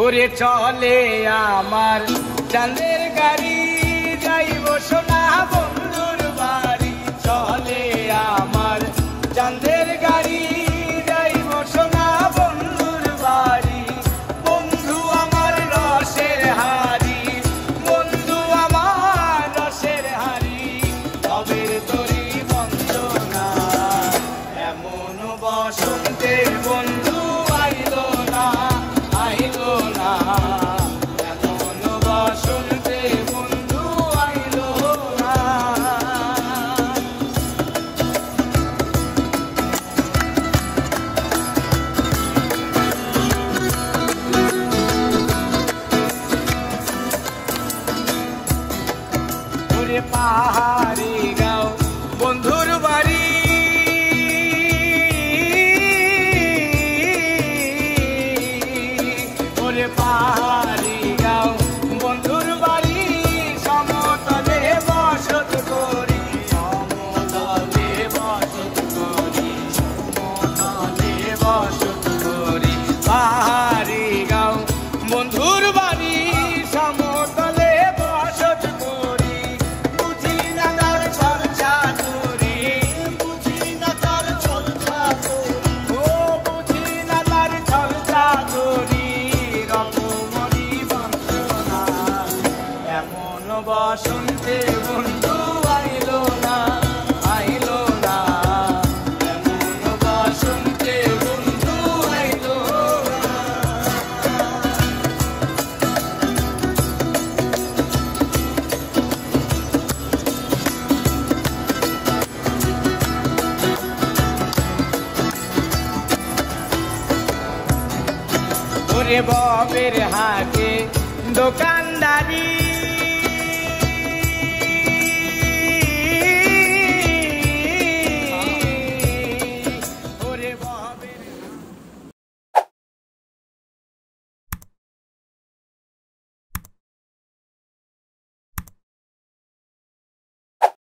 ওরে চলে আমার চাঁদের গাড়ি, যাইব সোনা বন্ধুর বাড়ি। চলে আমার চাঁদের গাড়ি, যাইব সোনা বন্ধুর বাড়ি। বন্ধু আমার রসের হাড়ি, বন্ধু আমার রসের হাড়ি। তবের তরি বন্দনা, এমন বসন্তের বন্ধু আইলো না, আইলো না। এমন বসন্তের বন্ধু আইলো না। ওরে পাহাড়ি গাঁও বন্ধুর বাড়ি, ওরে পাহাড়ি গাঁও বন্ধুর বাড়ি। সমতলে বসত করি, সমতলে বসত করি, সমতলে বসত করি। পাহাড়ি গাঁও বন্ধুর বাড়ি, সমতলে বসত করি। বুঝি না তার চর্চা করি, বুঝি না তার চর্চা করি। ও বুঝি না তার চর্চা করি, রকমরি বন্দনা। এমন বসন্তে বন্ধু আইলো না, আইলো না। এমন বসন্তে বন্ধু আইলো না। ওরে ববের হাতে দোকানদারি,